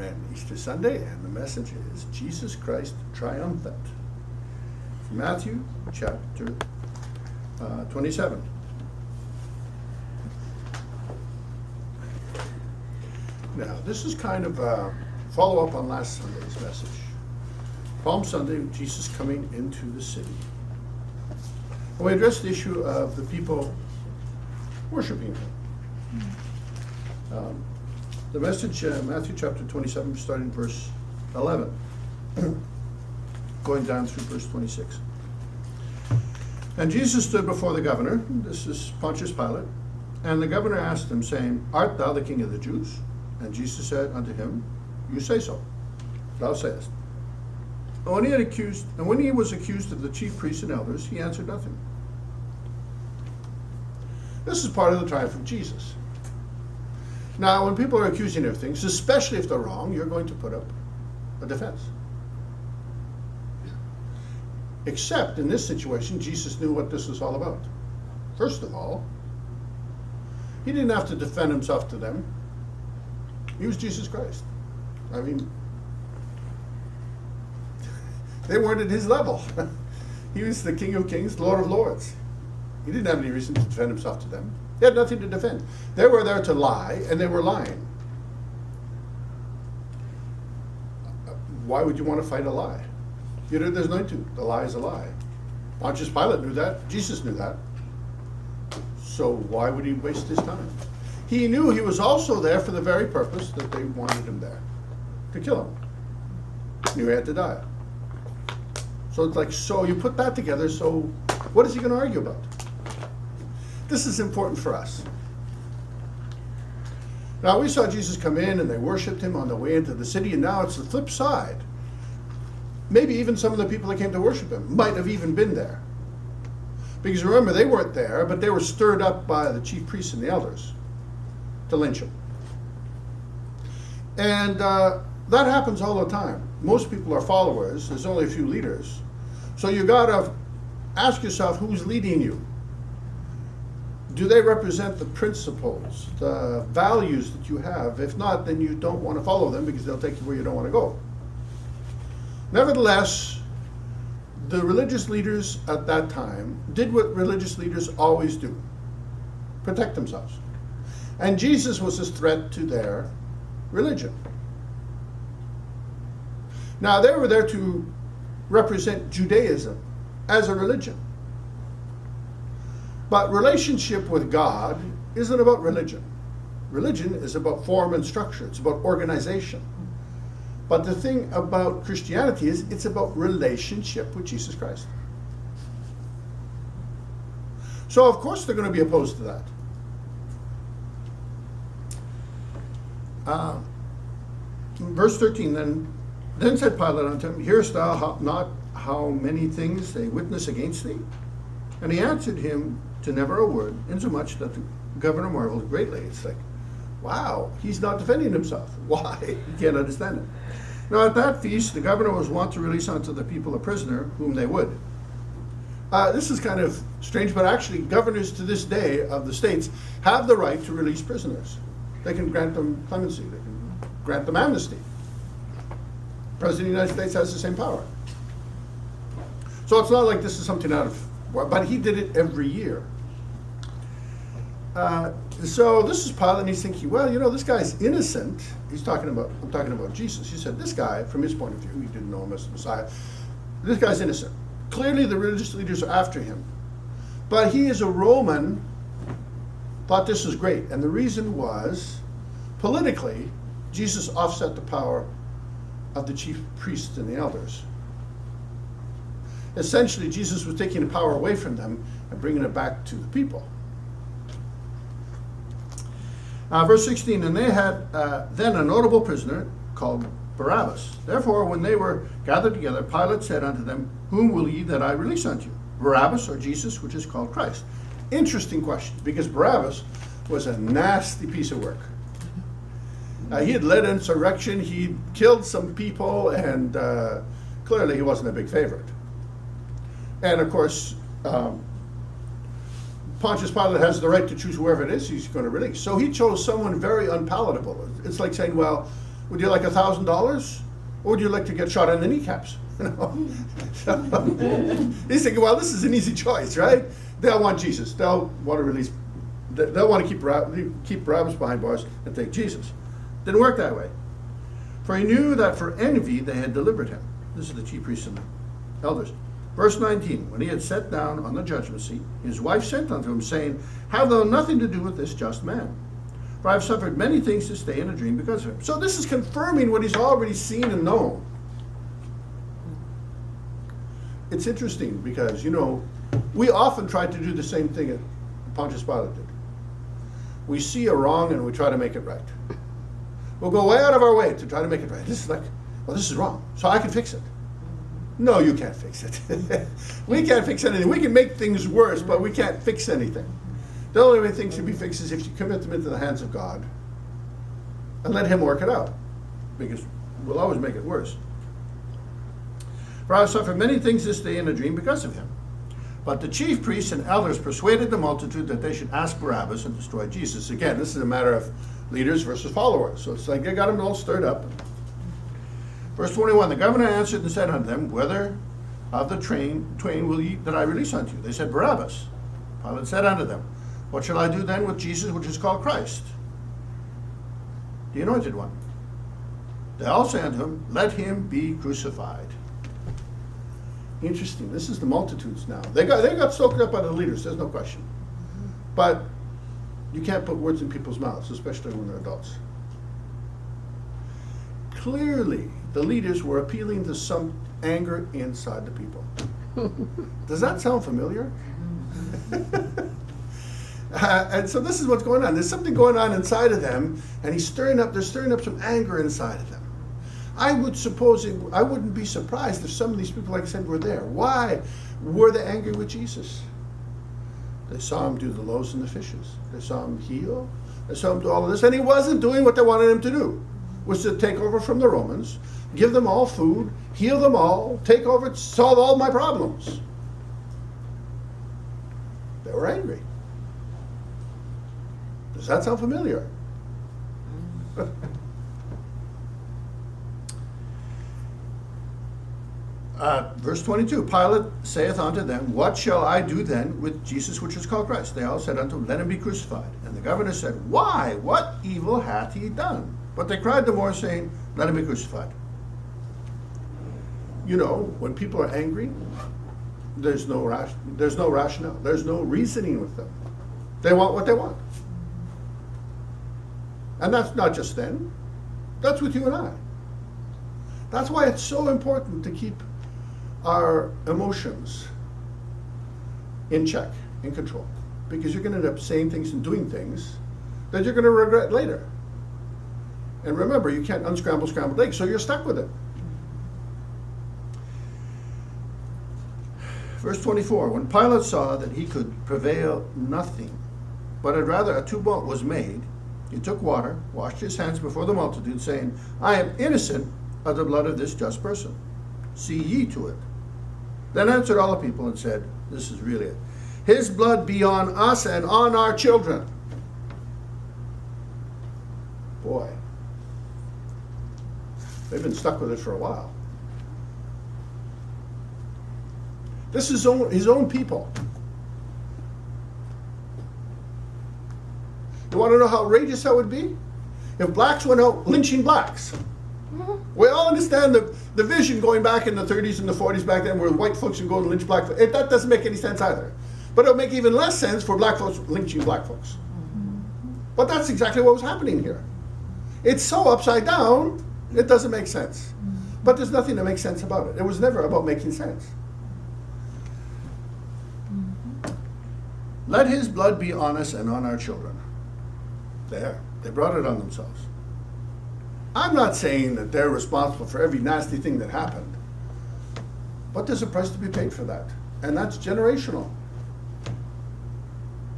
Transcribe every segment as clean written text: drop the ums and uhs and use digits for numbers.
Amen. Easter Sunday, and the message is Jesus Christ Triumphant. Matthew chapter 27. Now, this is kind of a follow-up on last Sunday's message. Palm Sunday, Jesus coming into the city. And we addressed the issue of the people worshiping him. The message, Matthew chapter 27, starting verse 11, going down through verse 26. And Jesus stood before the governor, this is Pontius Pilate, and the governor asked him, saying, Art thou the king of the Jews? And Jesus said unto him, You say so, thou sayest. And when he was accused of the chief priests and elders, he answered nothing. This is part of the triumph of Jesus. Now, when people are accusing you of things, especially if they're wrong, you're going to put up a defense. Except in this situation, Jesus knew what this was all about. First of all, he didn't have to defend himself to them. He was Jesus Christ. I mean, they weren't at his level. He was the King of Kings, Lord of Lords. He didn't have any reason to defend himself to them. They had nothing to defend. They were there to lie, and they were lying. Why would you want to fight a lie? There's no to. The lie is a lie. Pontius Pilate knew that. Jesus knew that. So why would he waste his time? He knew he was also there for the very purpose that they wanted him there, to kill him. He knew he had to die. So it's like, so you put that together, so what is he going to argue about? This is important for us. Now, we saw Jesus come in and they worshiped him on the way into the city, and now it's the flip side. Maybe even some of the people that came to worship him might have even been there. Because remember, they weren't there, but they were stirred up by the chief priests and the elders to lynch him. And that happens all the time. Most people are followers. There's only a few leaders. So you got to ask yourself, who's leading you? Do they represent the principles, the values that you have? If not, then you don't want to follow them because they'll take you where you don't want to go. Nevertheless, the religious leaders at that time did what religious leaders always do: protect themselves. And Jesus was a threat to their religion. Now, they were there to represent Judaism as a religion. But relationship with God isn't about religion. Religion is about form and structure. It's about organization. But the thing about Christianity is it's about relationship with Jesus Christ. So, of course, they're going to be opposed to that. Verse 13, then said Pilate unto him, Hearest thou not how many things they witness against thee? And he answered him to never a word, insomuch that the governor marveled greatly. It's like, wow, he's not defending himself. Why? He can't understand it. Now at that feast, the governor was wont to release unto the people a prisoner whom they would. This is kind of strange, but actually governors to this day of the states have the right to release prisoners. They can grant them clemency. They can grant them amnesty. The President of the United States has the same power. So it's not like this is something out of, but he did it every year. So this is Pilate, and he's thinking, well, this guy's innocent. I'm talking about Jesus. He said, this guy, from his point of view, he didn't know him as the Messiah. This guy's innocent. Clearly the religious leaders are after him. But he is a Roman, thought this was great. And the reason was, politically, Jesus offset the power of the chief priests and the elders. Essentially, Jesus was taking the power away from them and bringing it back to the people. Verse 16, and they had then a notable prisoner called Barabbas. Therefore, when they were gathered together, Pilate said unto them, Whom will ye that I release unto you, Barabbas or Jesus, which is called Christ? Interesting question, because Barabbas was a nasty piece of work. He had led insurrection, he killed some people, and clearly he wasn't a big favorite. And of course, Pontius Pilate has the right to choose whoever it is he's going to release. So he chose someone very unpalatable. It's like saying, well, Would you like $1,000? Or would you like to get shot in the kneecaps? He's thinking, well, this is an easy choice, right? They'll want Jesus. They'll want to release. They'll want to keep Barabbas behind bars and take Jesus. Didn't work that way. For he knew that for envy they had delivered him. This is the chief priests and the elders. Verse 19, when he had sat down on the judgment seat, his wife sent unto him, saying, have thou nothing to do with this just man? For I have suffered many things to stay in a dream because of him. So this is confirming what he's already seen and known. It's interesting because, we often try to do the same thing that Pontius Pilate did. We see a wrong and we try to make it right. We'll go way out of our way to try to make it right. This is like, well, this is wrong, so I can fix it. No, you can't fix it. We can't fix anything. We can make things worse, but we can't fix anything. The only way things can be fixed is if you commit them into the hands of God and let him work it out, because we'll always make it worse. For I have suffered many things this day in a dream because of him. But the chief priests and elders persuaded the multitude that they should ask Barabbas and destroy Jesus. Again, this is a matter of leaders versus followers. So it's like they got them all stirred up. Verse 21, the governor answered and said unto them, whether of the twain will ye that I release unto you? They said, Barabbas. Pilate said unto them, what shall I do then with Jesus, which is called Christ, the anointed one? They all say unto him, let him be crucified. Interesting. This is the multitudes now. They got soaked up by the leaders, there's no question. But you can't put words in people's mouths, especially when they're adults. Clearly, the leaders were appealing to some anger inside the people. Does that sound familiar? And so this is what's going on. There's something going on inside of them, and they're stirring up some anger inside of them. I wouldn't be surprised if some of these people, like I said, were there. Why were they angry with Jesus? They saw him do the loaves and the fishes. They saw him heal. They saw him do all of this, and he wasn't doing what they wanted him to do, was to take over from the Romans, give them all food, heal them all, take over, solve all my problems. They were angry. Does that sound familiar? Verse 22, Pilate saith unto them, what shall I do then with Jesus which is called Christ? They all said unto him, let him be crucified. And the governor said, why? What evil hath he done? But they cried the more, saying, let him be crucified. When people are angry, there's no rationale. There's no reasoning with them. They want what they want. And that's not just them. That's with you and I. That's why it's so important to keep our emotions in check, in control. Because you're going to end up saying things and doing things that you're going to regret later. And remember, you can't unscramble scrambled eggs, so you're stuck with it. Verse 24, when Pilate saw that he could prevail nothing, but had rather a tumult was made, he took water, washed his hands before the multitude, saying, I am innocent of the blood of this just person. See ye to it. Then answered all the people and said, this is really it. His blood be on us and on our children. Boy, they've been stuck with it for a while. This is his own people. You want to know how outrageous that would be? If blacks went out lynching blacks. We all understand the vision going back in the 30s and the 40s back then where white folks would go and lynch black folks. That doesn't make any sense either. But it'll make even less sense for black folks lynching black folks. But that's exactly what was happening here. It's so upside down, it doesn't make sense. But there's nothing to make sense about it. It was never about making sense. Let his blood be on us and on our children. There, they brought it on themselves. I'm not saying that they're responsible for every nasty thing that happened, but there's a price to be paid for that, and that's generational.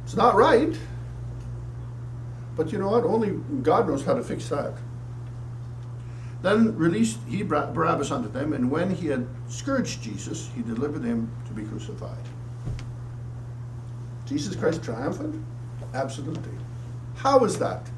It's not right, but you know what? Only God knows how to fix that. Then released he Barabbas unto them, and when he had scourged Jesus, he delivered him to be crucified. Jesus Christ triumphant? Absolutely. How is that?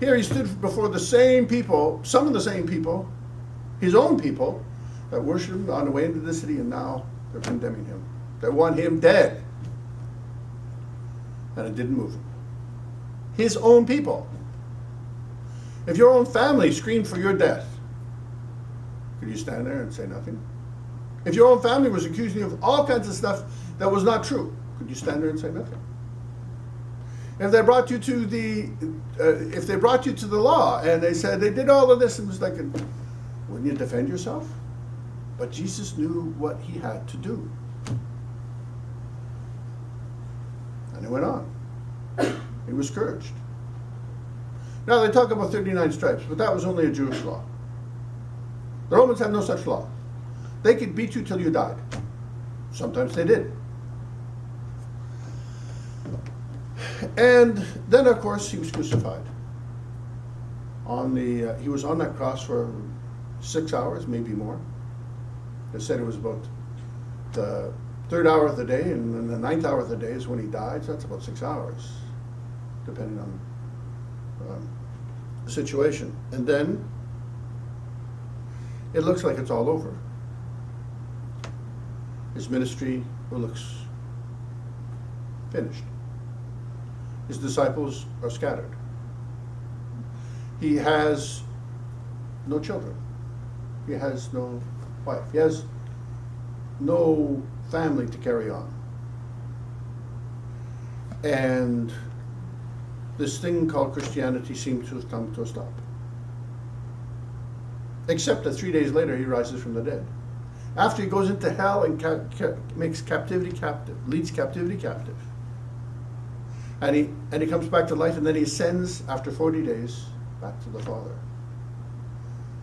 Here he stood before the same people, some of the same people, his own people, that worshipped him on the way into the city, and now they're condemning him. They want him dead. And it didn't move him. His own people. If your own family screamed for your death, could you stand there and say nothing? If your own family was accusing you of all kinds of stuff that was not true, could you stand there and say nothing? If they brought you to the law and they said they did all of this, and it was like, wouldn't you defend yourself? But Jesus knew what he had to do. And it went on. He was scourged. Now they talk about 39 stripes, but that was only a Jewish law. The Romans had no such law. They could beat you till you died. Sometimes they did. And then, of course, he was crucified. He was on that cross for 6 hours, maybe more. They said it was about the third hour of the day, and then the ninth hour of the day is when he died. So that's about 6 hours, depending on the situation. And then it looks like it's all over. His ministry looks finished. His disciples are scattered. He has no children. He has no wife. He has no family to carry on. And this thing called Christianity seems to have come to a stop. Except that 3 days later he rises from the dead. After he goes into hell and makes captivity captive, leads captivity captive. And he comes back to life, and then he ascends after 40 days back to the Father.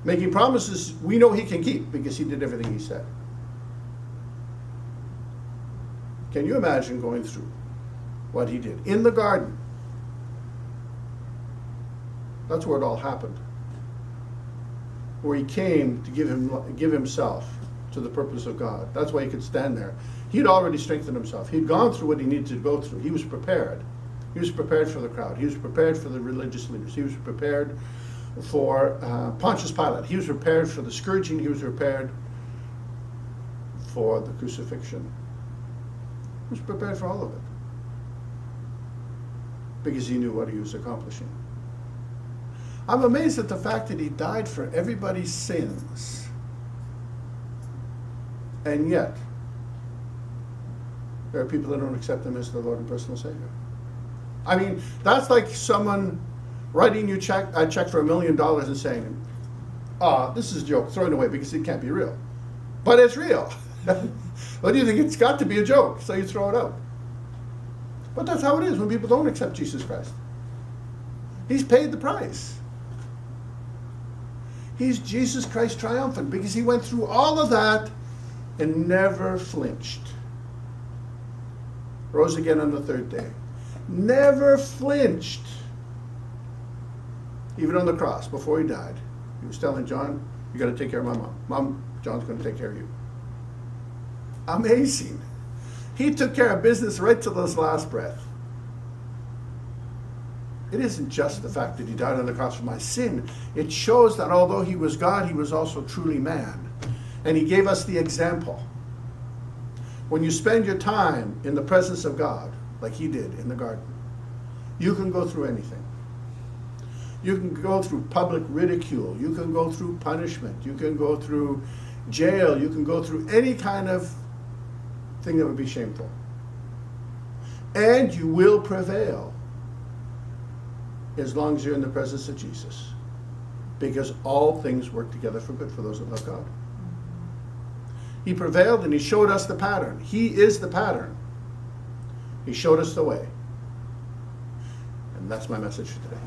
Making promises we know he can keep because he did everything he said. Can you imagine going through what he did in the garden? That's where it all happened. Where he came to give himself to the purpose of God. That's why he could stand there. He had already strengthened himself. He'd gone through what he needed to go through. He was prepared. He was prepared for the crowd. He was prepared for the religious leaders. He was prepared for Pontius Pilate. He was prepared for the scourging. He was prepared for the crucifixion. He was prepared for all of it. Because he knew what he was accomplishing. I'm amazed at the fact that he died for everybody's sins. And yet, there are people that don't accept him as their Lord and personal Savior. I mean, that's like someone writing you a check for $1 million and saying, this is a joke, throw it away because it can't be real. But it's real. What do you think? It's got to be a joke, so you throw it out. But that's how it is when people don't accept Jesus Christ. He's paid the price. He's Jesus Christ triumphant because he went through all of that and never flinched. Rose again on the third day. Never flinched. Even on the cross, before he died, he was telling John, you got to take care of my mom. Mom, John's going to take care of you. Amazing. He took care of business right till his last breath. It isn't just the fact that he died on the cross for my sin. It shows that although he was God, he was also truly man. And he gave us the example. When you spend your time in the presence of God, like he did in the garden, you can go through anything. You can go through public ridicule. You can go through punishment. You can go through jail. You can go through any kind of thing that would be shameful. And you will prevail as long as you're in the presence of Jesus. Because all things work together for good for those that love God. He prevailed and he showed us the pattern. He is the pattern. He showed us the way. And that's my message for today.